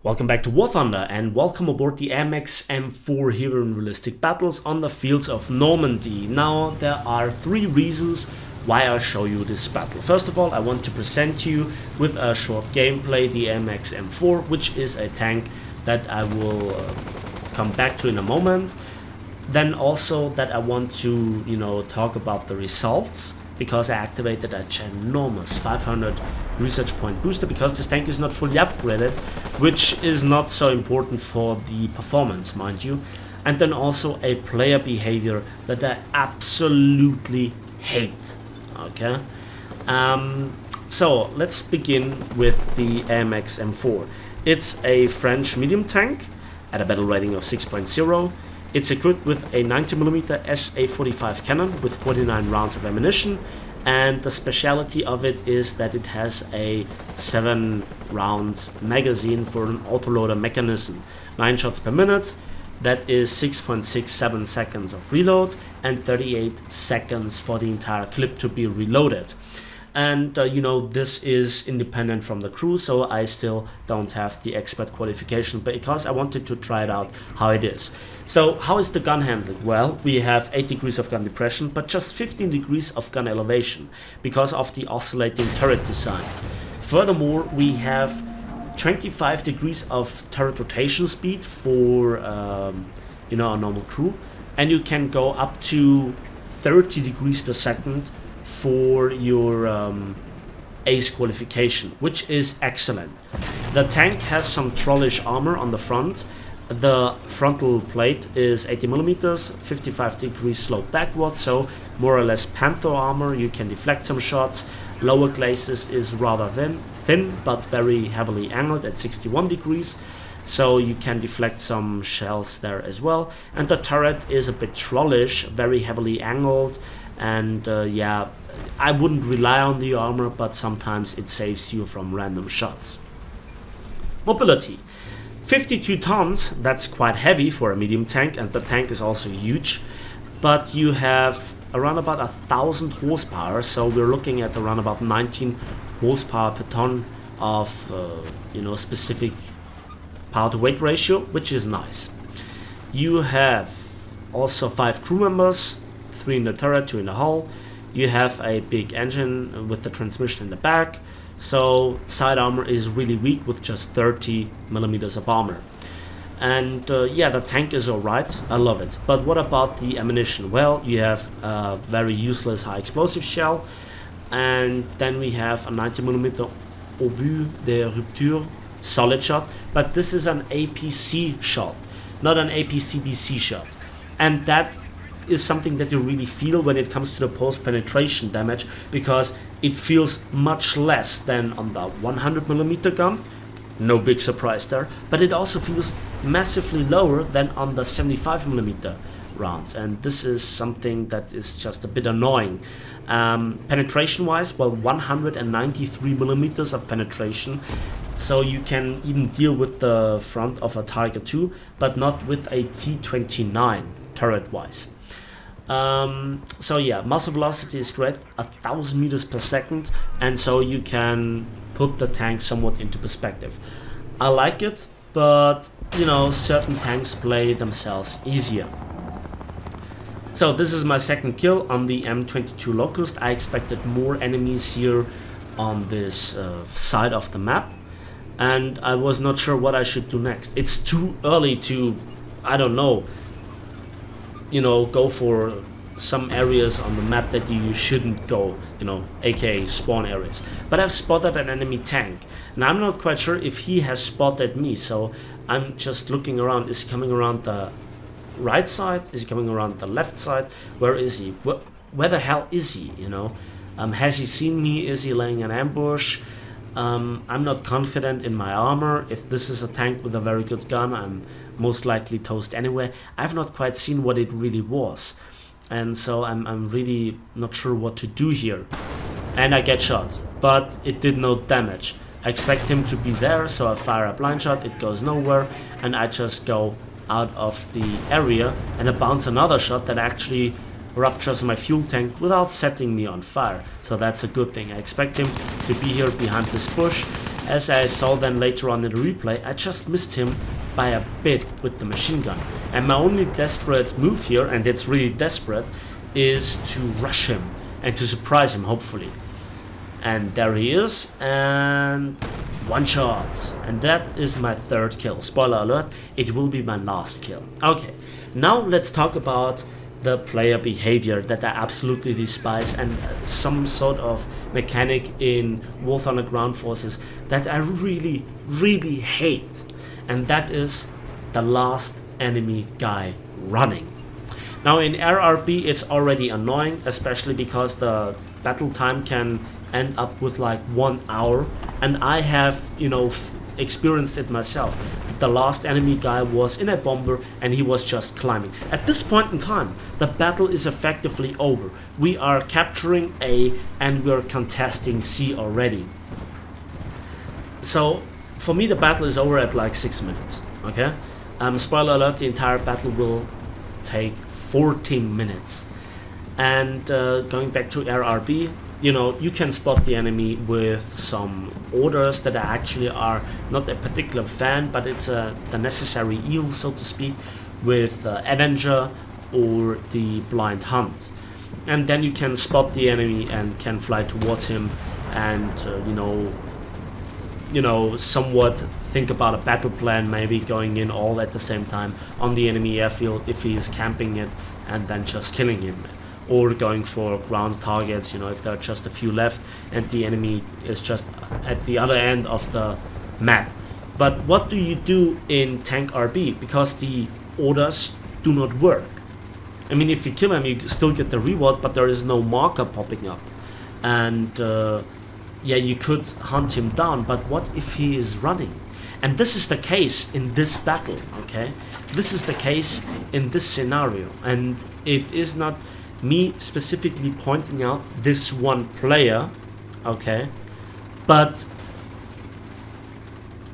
Welcome back to War Thunder and welcome aboard the Amx M4 here in Realistic Battles on the fields of Normandy. Now there are three reasons why I show you this battle. First of all, I want to present you with a short gameplay the Amx M4, which is a tank that I will come back to in a moment. Then also that I want to, talk about the results, because I activated a ginormous 500 research point booster because this tank is not fully upgraded, which is not so important for the performance, mind you. And then also a player behavior that I absolutely hate. Okay, so let's begin with the Amx M4. It's a French medium tank at a battle rating of 6.0. It's equipped with a 90mm SA-45 cannon with 49 rounds of ammunition, and the speciality of it is that it has a 7-round magazine for an autoloader mechanism. 9 shots per minute, that is 6.67 seconds of reload and 38 seconds for the entire clip to be reloaded. And this is independent from the crew, so I still don't have the expert qualification because I wanted to try it out how it is. So how is the gun handling? Well, we have 8 degrees of gun depression, but just 15 degrees of gun elevation because of the oscillating turret design. Furthermore, we have 25 degrees of turret rotation speed for a normal crew, and you can go up to 30 degrees per second for your ace qualification, which is excellent. The tank has some trollish armor on the front. The frontal plate is 80mm, 55 degrees slope backwards, so more or less panther armor. You can deflect some shots. Lower glacis is rather thin but very heavily angled at 61 degrees, so you can deflect some shells there as well. And the turret is a bit trollish, very heavily angled. And yeah, I wouldn't rely on the armor, but sometimes it saves you from random shots. Mobility. 52 tons, that's quite heavy for a medium tank, and the tank is also huge. But you have around about 1,000 horsepower, so we're looking at around about 19 horsepower per ton of specific power to weight ratio, which is nice. You have also 5 crew members, 3 in the turret, 2 in the hull. You have a big engine with the transmission in the back, so side armor is really weak with just 30mm of armor. And yeah, the tank is alright, I love it. But what about the ammunition? Well, you have a very useless high explosive shell, and then we have a 90mm obus de rupture solid shot, but this is an APC shot, not an APCBC shot. And that is something that you really feel when it comes to the post-penetration damage, because it feels much less than on the 100mm gun, no big surprise there, but it also feels massively lower than on the 75mm rounds, and this is something that is just a bit annoying. Penetration wise, well, 193mm of penetration, so you can even deal with the front of a Tiger II, but not with a T-29 turret wise. So yeah, muzzle velocity is great, 1,000 meters per second, and so you can put the tank somewhat into perspective. I like it, but certain tanks play themselves easier. So this is my second kill on the M22 Locust. I expected more enemies here on this side of the map, and I was not sure what I should do next. It's too early to, I don't know, go for some areas on the map that you shouldn't go, aka spawn areas. But I've spotted an enemy tank, and I'm not quite sure if he has spotted me, so I'm just looking around. Is he coming around the right side? Is he coming around the left side? Where is he? Where the hell is he, has he seen me? Is he laying an ambush? I'm not confident in my armor. If this is a tank with a very good gun, I'm most likely toast anyway. I've not quite seen what it really was, and so I'm really not sure what to do here. And I get shot, but it did no damage. I expect him to be there, so I fire a blind shot, it goes nowhere, and I just go out of the area, and I bounce another shot that actually ruptures my fuel tank without setting me on fire, so that's a good thing. I expect him to be here behind this bush, as I saw then later on in the replay, I just missed him by a bit with the machine gun. And my only desperate move here, and it's really desperate, is to rush him and to surprise him, hopefully. And there he is, and one shot. And that is my third kill. Spoiler alert, it will be my last kill. Okay, now let's talk about the player behavior that I absolutely despise, and some sort of mechanic in War Thunder Ground Forces that I really, really hate. And that is the last enemy guy running. Now in RRB it's already annoying, especially because the battle time can end up with like 1 hour, and I have, you know, experienced it myself. The last enemy guy was in a bomber and he was just climbing. At this point in time, the battle is effectively over. We are capturing A and we're contesting C already. So for me the battle is over at like 6 minutes. Okay, spoiler alert, the entire battle will take 14 minutes. And going back to RRB, you know, you can spot the enemy with some orders that actually are not a particular fan, but it's the necessary evil, so to speak, with Avenger or the Blind Hunt. And then you can spot the enemy and can fly towards him and, you know, somewhat think about a battle plan, maybe going in all at the same time on the enemy airfield if he's camping it, and then just killing him. Or going for ground targets, you know, if there are just a few left and the enemy is just at the other end of the map. But what do you do in Tank RB? Because the orders do not work. I mean, if you kill him, you still get the reward, but there is no marker popping up. And yeah, you could hunt him down, but what if he is running? And this is the case in this battle, okay? This is the case in this scenario, and it is not me specifically pointing out this one player, okay, but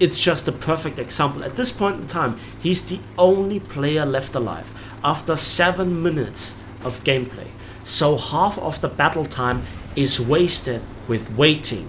it's just a perfect example. At this point in time, he's the only player left alive after 7 minutes of gameplay. So half of the battle time is wasted with waiting.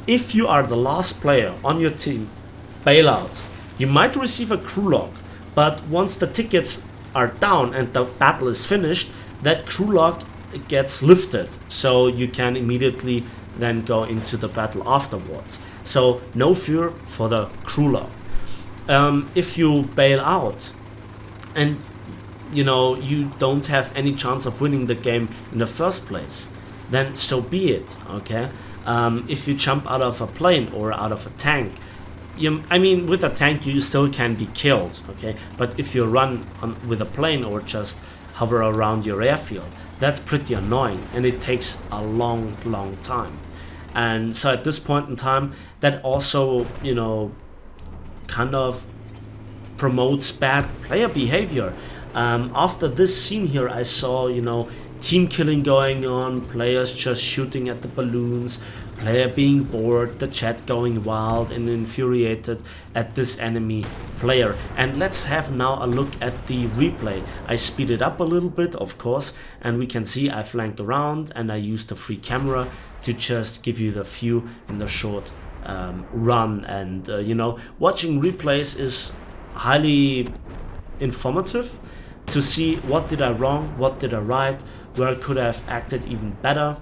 If you are the last player on your team, bail out. You might receive a crew log, but once the tickets are down and the battle is finished, that crew log gets lifted, so you can immediately then go into the battle afterwards. So no fear for the crew log. If you bail out and you know you don't have any chance of winning the game in the first place, then so be it, okay? If you jump out of a plane or out of a tank, I mean, with a tank you still can be killed, okay? But if you run with a plane or just hover around your airfield, that's pretty annoying, and it takes a long time. And so at this point in time, that also, you know, kind of promotes bad player behavior. After this scene here, I saw, you know, team killing going on, players just shooting at the balloons, player being bored, the chat going wild and infuriated at this enemy player. And let's have now a look at the replay. I speed it up a little bit, of course, and we can see I flanked around and I used the free camera to just give you the view in the short run. And you know, watching replays is highly informative to see what did I wrong, what did I right, where could I have acted even better,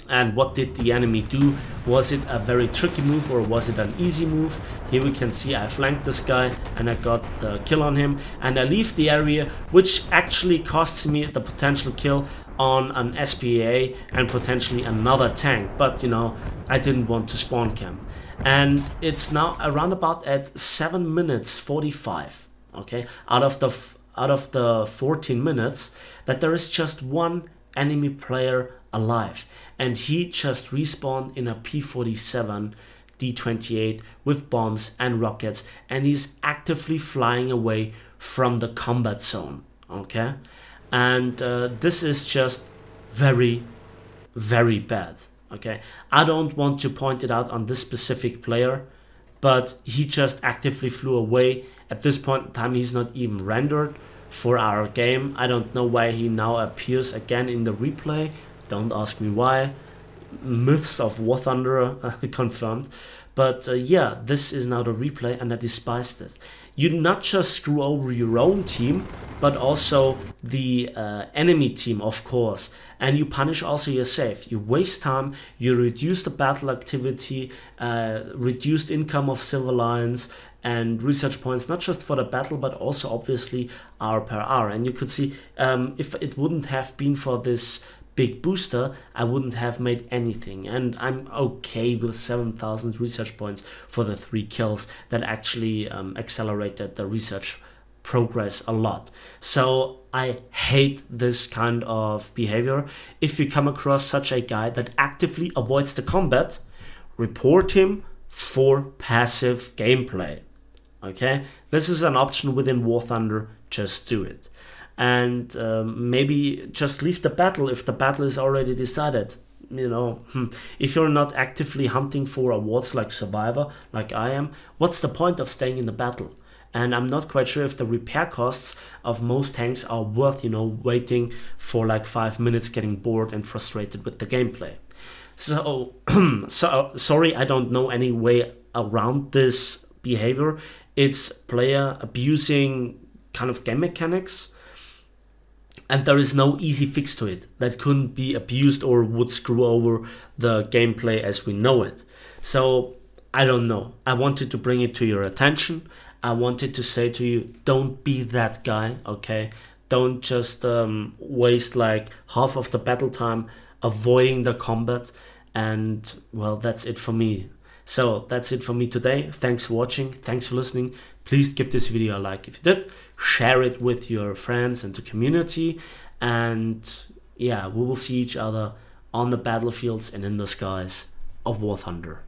and what did the enemy do. Was it a very tricky move or was it an easy move? Here we can see I flanked this guy and I got the kill on him, and I leave the area, which actually costs me the potential kill on an SPA and potentially another tank, but you know, I didn't want to spawn camp. And it's now around about at 7 minutes 45, okay, out of the 14 minutes, that there is just one enemy player alive, and he just respawned in a P-47 D-28 with bombs and rockets, and he's actively flying away from the combat zone, okay? And this is just very bad, okay? I don't want to point it out on this specific player, but he just actively flew away. At this point in time, he's not even rendered for our game. I don't know why he now appears again in the replay. Don't ask me why. myths of War Thunder confirmed. But yeah, this is now the replay, and I despise this. You not just screw over your own team, but also the enemy team, of course. And you punish also yourself. You waste time, you reduce the battle activity, reduced income of civilians, and research points, not just for the battle, but also obviously hour per hour. And you could see, if it wouldn't have been for this big booster, I wouldn't have made anything. And I'm okay with 7,000 research points for the 3 kills that actually accelerated the research progress a lot. So I hate this kind of behavior. If you come across such a guy that actively avoids the combat, report him for passive gameplay. Okay, this is an option within War Thunder, just do it. And maybe just leave the battle if the battle is already decided. You know, if you're not actively hunting for awards like Survivor, like I am, what's the point of staying in the battle? And I'm not quite sure if the repair costs of most tanks are worth, you know, waiting for like 5 minutes, getting bored and frustrated with the gameplay. So, sorry, I don't know any way around this behavior. It's player abusing kind of game mechanics, and there is no easy fix to it that couldn't be abused or would screw over the gameplay as we know it. So I don't know. I wanted to bring it to your attention. I wanted to say to you, don't be that guy, okay? Don't just waste like half of the battle time avoiding the combat. And well, that's it for me. So that's it for me today. Thanks for watching. Thanks for listening. Please give this video a like if you did. Share it with your friends and the community. And yeah, we will see each other on the battlefields and in the skies of War Thunder.